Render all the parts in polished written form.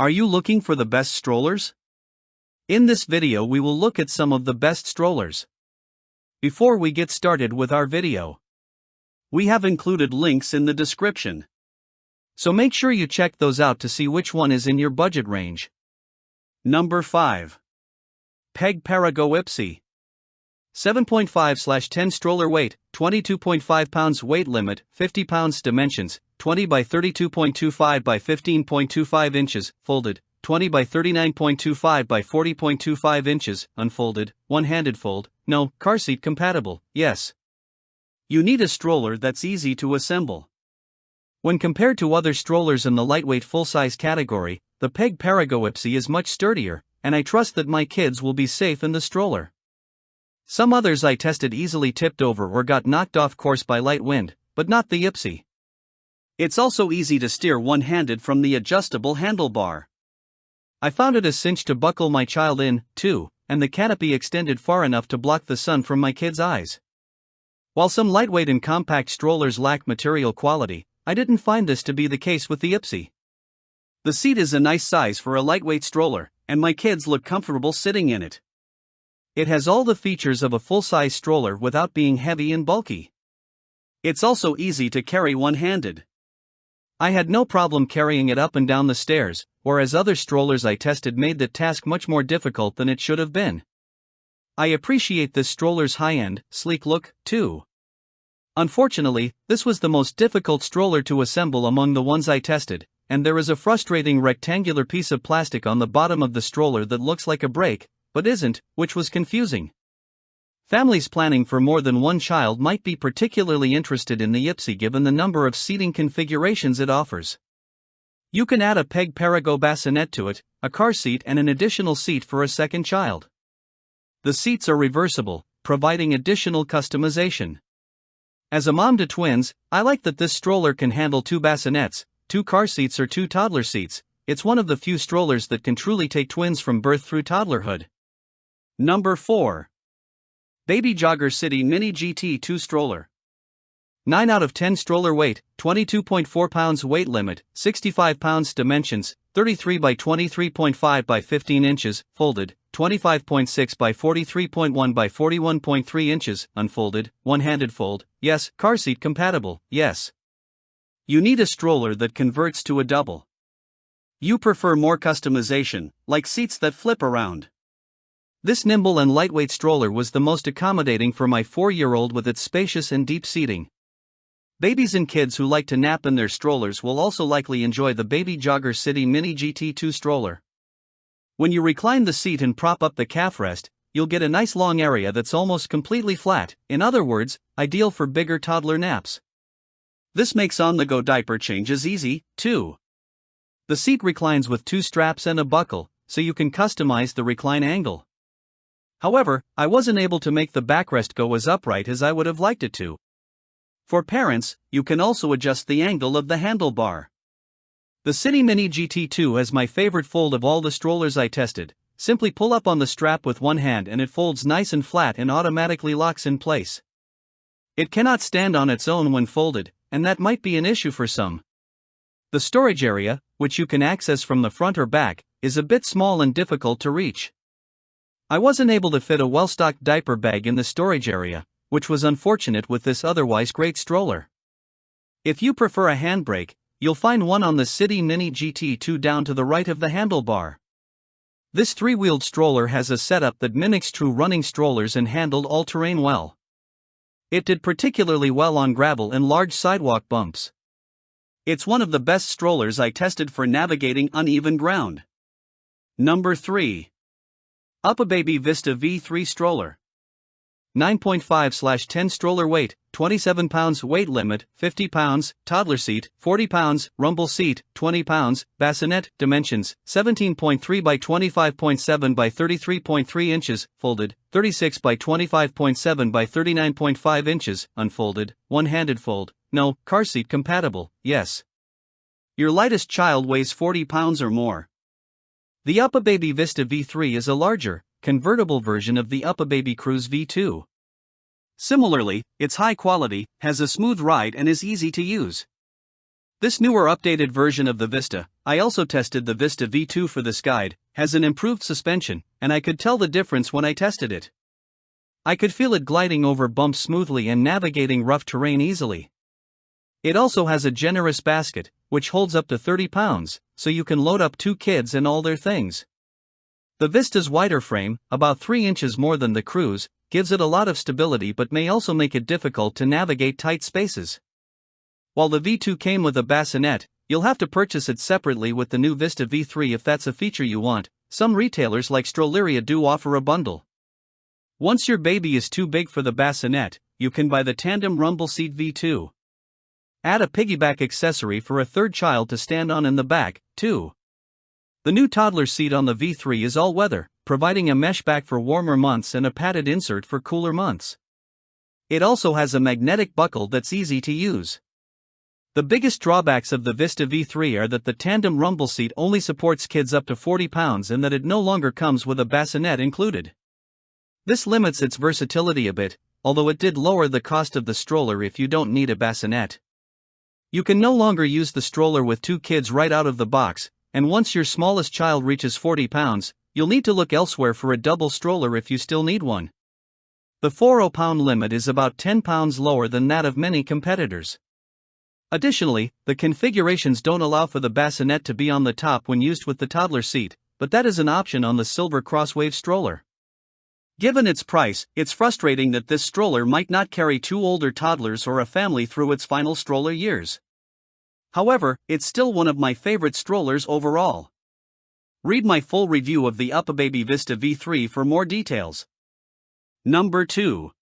Are you looking for the best strollers? In this video we will look at some of the best strollers. Before we get started with our video, we have included links in the description. So make sure you check those out to see which one is in your budget range. Number 5. Peg Perego Ypsi. 7.5/10 stroller weight, 22.5 pounds weight limit, 50 pounds dimensions, 20 by 32.25 by 15.25 inches, folded, 20 by 39.25 by 40.25 inches, unfolded, one-handed fold, no, car seat compatible, yes. You need a stroller that's easy to assemble. When compared to other strollers in the lightweight full-size category, the Peg Perego Ypsi is much sturdier, and I trust that my kids will be safe in the stroller. Some others I tested easily tipped over or got knocked off course by light wind, but not the Ypsi. It's also easy to steer one-handed from the adjustable handlebar. I found it a cinch to buckle my child in, too, and the canopy extended far enough to block the sun from my kids' eyes. While some lightweight and compact strollers lack material quality, I didn't find this to be the case with the Ypsi. The seat is a nice size for a lightweight stroller, and my kids look comfortable sitting in it. It has all the features of a full-size stroller without being heavy and bulky. It's also easy to carry one-handed. I had no problem carrying it up and down the stairs, whereas other strollers I tested made the task much more difficult than it should have been. I appreciate this stroller's high-end, sleek look, too. Unfortunately, this was the most difficult stroller to assemble among the ones I tested, and there is a frustrating rectangular piece of plastic on the bottom of the stroller that looks like a brake, but isn't, which was confusing. Families planning for more than one child might be particularly interested in the Ypsi given the number of seating configurations it offers. You can add a Peg Perego bassinet to it, a car seat and an additional seat for a second child. The seats are reversible, providing additional customization. As a mom to twins, I like that this stroller can handle 2 bassinets, 2 car seats or 2 toddler seats. It's one of the few strollers that can truly take twins from birth through toddlerhood. Number 4. Baby Jogger City Mini GT2 Stroller. 9 out of 10 stroller weight, 22.4 pounds weight limit, 65 pounds dimensions, 33 by 23.5 by 15 inches, folded, 25.6 by 43.1 by 41.3 inches, unfolded, one-handed fold, yes, car seat compatible, yes. You need a stroller that converts to a double. You prefer more customization, like seats that flip around. This nimble and lightweight stroller was the most accommodating for my 4-year-old with its spacious and deep seating. Babies and kids who like to nap in their strollers will also likely enjoy the Baby Jogger City Mini GT2 Stroller. When you recline the seat and prop up the calf rest, you'll get a nice long area that's almost completely flat, in other words, ideal for bigger toddler naps. This makes on-the-go diaper changes easy, too. The seat reclines with 2 straps and a buckle, so you can customize the recline angle. However, I wasn't able to make the backrest go as upright as I would have liked it to. For parents, you can also adjust the angle of the handlebar. The City Mini GT2 has my favorite fold of all the strollers I tested. Simply pull up on the strap with one hand and it folds nice and flat and automatically locks in place. It cannot stand on its own when folded, and that might be an issue for some. The storage area, which you can access from the front or back, is a bit small and difficult to reach. I wasn't able to fit a well-stocked diaper bag in the storage area, which was unfortunate with this otherwise great stroller. If you prefer a handbrake, you'll find one on the City Mini GT2 down to the right of the handlebar. This 3-wheeled stroller has a setup that mimics true running strollers and handled all terrain well. It did particularly well on gravel and large sidewalk bumps. It's one of the best strollers I tested for navigating uneven ground. Number 3. Uppababy Vista V3 Stroller. 9.5/10 stroller weight, 27 pounds weight limit, 50 pounds, toddler seat, 40 pounds, rumble seat, 20 pounds, bassinet, dimensions, 17.3 by 25.7 by 33.3 inches, folded, 36 by 25.7 by 39.5 inches, unfolded, one-handed fold, no, car seat compatible, yes. Your lightest child weighs 40 pounds or more. The Uppababy Vista V3 is a larger, convertible version of the Uppababy Cruz V2. Similarly, it's high quality, has a smooth ride and is easy to use. This newer updated version of the Vista, I also tested the Vista V2 for this guide, has an improved suspension, and I could tell the difference when I tested it. I could feel it gliding over bumps smoothly and navigating rough terrain easily. It also has a generous basket, which holds up to 30 pounds, so you can load up 2 kids and all their things. The Vista's wider frame, about 3 inches more than the Cruz, gives it a lot of stability but may also make it difficult to navigate tight spaces. While the V2 came with a bassinet, you'll have to purchase it separately with the new Vista V3 if that's a feature you want. Some retailers like Stroller do offer a bundle. Once your baby is too big for the bassinet, you can buy the tandem rumble seat V2. Add a piggyback accessory for a third child to stand on in the back, too. The new toddler seat on the V3 is all-weather, providing a mesh back for warmer months and a padded insert for cooler months. It also has a magnetic buckle that's easy to use. The biggest drawbacks of the Vista V3 are that the tandem rumble seat only supports kids up to 40 pounds and that it no longer comes with a bassinet included. This limits its versatility a bit, although it did lower the cost of the stroller if you don't need a bassinet. You can no longer use the stroller with 2 kids right out of the box, and once your smallest child reaches 40 pounds, you'll need to look elsewhere for a double stroller if you still need one. The 40-pound limit is about 10 pounds lower than that of many competitors. Additionally, the configurations don't allow for the bassinet to be on the top when used with the toddler seat, but that is an option on the silver Crosswave stroller. Given its price, it's frustrating that this stroller might not carry 2 older toddlers or a family through its final stroller years. However, it's still one of my favorite strollers overall. Read my full review of the Uppababy Vista V3 for more details. Number 2.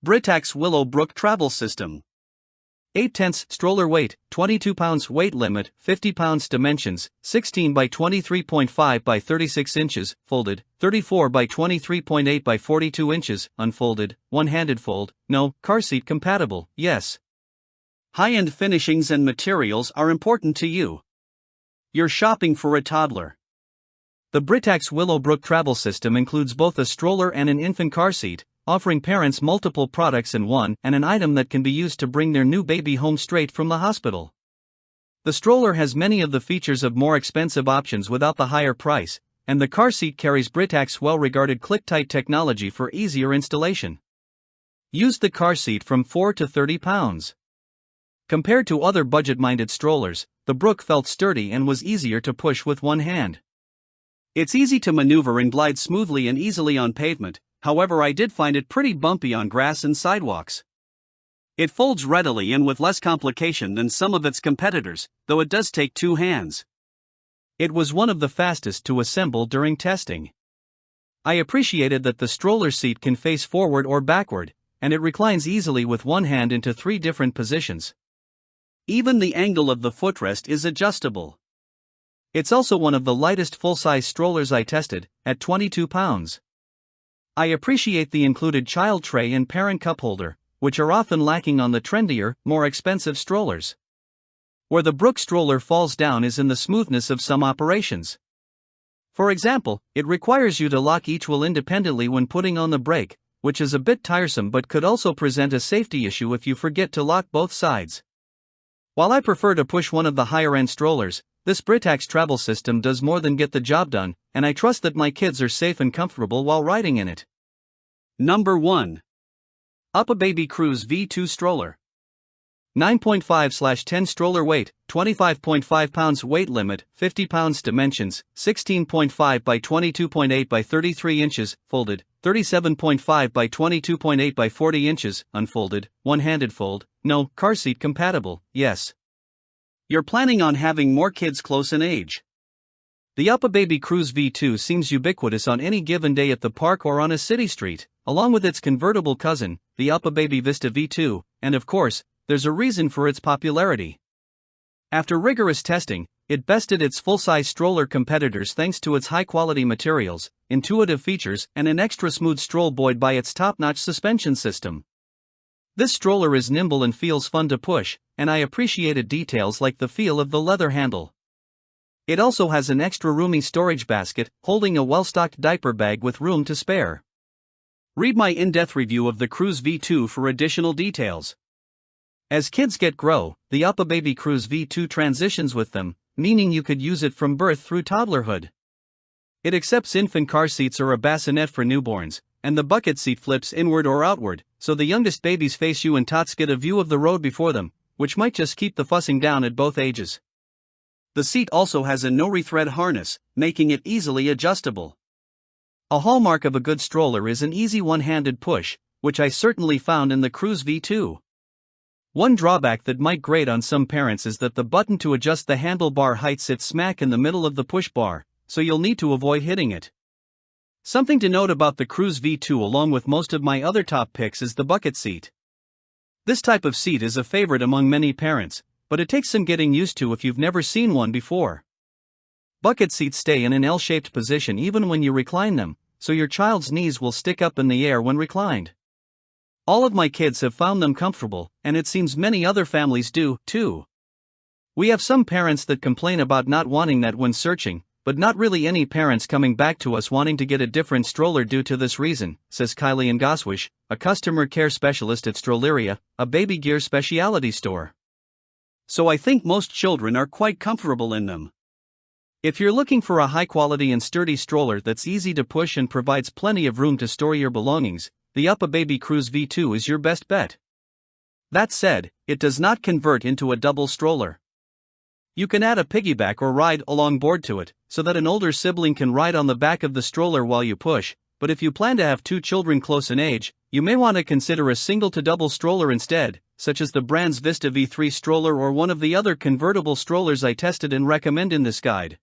Britax Willow Brook Travel System. 8/10 stroller weight, 22 pounds weight limit, 50 pounds dimensions, 16 by 23.5 by 36 inches, folded, 34 by 23.8 by 42 inches, unfolded, one-handed fold, no, car seat compatible, yes. High-end finishings and materials are important to you. You're shopping for a toddler. The Britax Willow Brook Travel System includes both a stroller and an infant car seat, offering parents multiple products in one and an item that can be used to bring their new baby home straight from the hospital. The stroller has many of the features of more expensive options without the higher price, and the car seat carries Britax well-regarded click-tight technology for easier installation. Use the car seat from 4 to 30 pounds. Compared to other budget-minded strollers, the Brook felt sturdy and was easier to push with one hand. It's easy to maneuver and glide smoothly and easily on pavement. However, I did find it pretty bumpy on grass and sidewalks. It folds readily and with less complication than some of its competitors, though it does take 2 hands. It was one of the fastest to assemble during testing. I appreciated that the stroller seat can face forward or backward, and it reclines easily with one hand into 3 different positions. Even the angle of the footrest is adjustable. It's also one of the lightest full-size strollers I tested, at 22 pounds. I appreciate the included child tray and parent cup holder, which are often lacking on the trendier, more expensive strollers. Where the Brook stroller falls down is in the smoothness of some operations. For example, it requires you to lock each wheel independently when putting on the brake, which is a bit tiresome but could also present a safety issue if you forget to lock both sides. While I prefer to push one of the higher-end strollers, this Britax travel system does more than get the job done, and I trust that my kids are safe and comfortable while riding in it. Number 1. Uppababy Cruz V2 Stroller. 9.5/10 stroller weight, 25.5 pounds weight limit, 50 pounds dimensions, 16.5 by 22.8 by 33 inches, folded, 37.5 by 22.8 by 40 inches, unfolded, one-handed fold, no, car seat compatible, yes. You're planning on having more kids close in age. The Uppababy Cruz V2 seems ubiquitous on any given day at the park or on a city street, along with its convertible cousin, the Uppababy Vista V2, and of course, there's a reason for its popularity. After rigorous testing, it bested its full-size stroller competitors thanks to its high-quality materials, intuitive features, and an extra smooth stroll buoyed by its top-notch suspension system. This stroller is nimble and feels fun to push, and I appreciated details like the feel of the leather handle. It also has an extra roomy storage basket, holding a well-stocked diaper bag with room to spare. Read my in-depth review of the Cruz V2 for additional details. As kids grow, the Uppababy Cruz V2 transitions with them, meaning you could use it from birth through toddlerhood. It accepts infant car seats or a bassinet for newborns, and the bucket seat flips inward or outward, so the youngest babies face you and tots get a view of the road before them, which might just keep the fussing down at both ages. The seat also has a no-rethread harness, making it easily adjustable. A hallmark of a good stroller is an easy one-handed push, which I certainly found in the Cruz V2. One drawback that might grate on some parents is that the button to adjust the handlebar height sits smack in the middle of the push bar, so you'll need to avoid hitting it. Something to note about the Cruz V2 along with most of my other top picks is the bucket seat. This type of seat is a favorite among many parents, but it takes some getting used to if you've never seen one before. Bucket seats stay in an L-shaped position even when you recline them, so your child's knees will stick up in the air when reclined. All of my kids have found them comfortable, and it seems many other families do, too. We have some parents that complain about not wanting that when searching, but not really any parents coming back to us wanting to get a different stroller due to this reason, says Kylie Ngoswish, a customer care specialist at Strolleria, a baby gear specialty store. So I think most children are quite comfortable in them. If you're looking for a high-quality and sturdy stroller that's easy to push and provides plenty of room to store your belongings, the Uppababy Cruz V2 is your best bet. That said, it does not convert into a double stroller. You can add a piggyback or ride-along board to it, so that an older sibling can ride on the back of the stroller while you push, but if you plan to have two children close in age, you may want to consider a single to double stroller instead, such as the brand's Vista V3 stroller or one of the other convertible strollers I tested and recommend in this guide.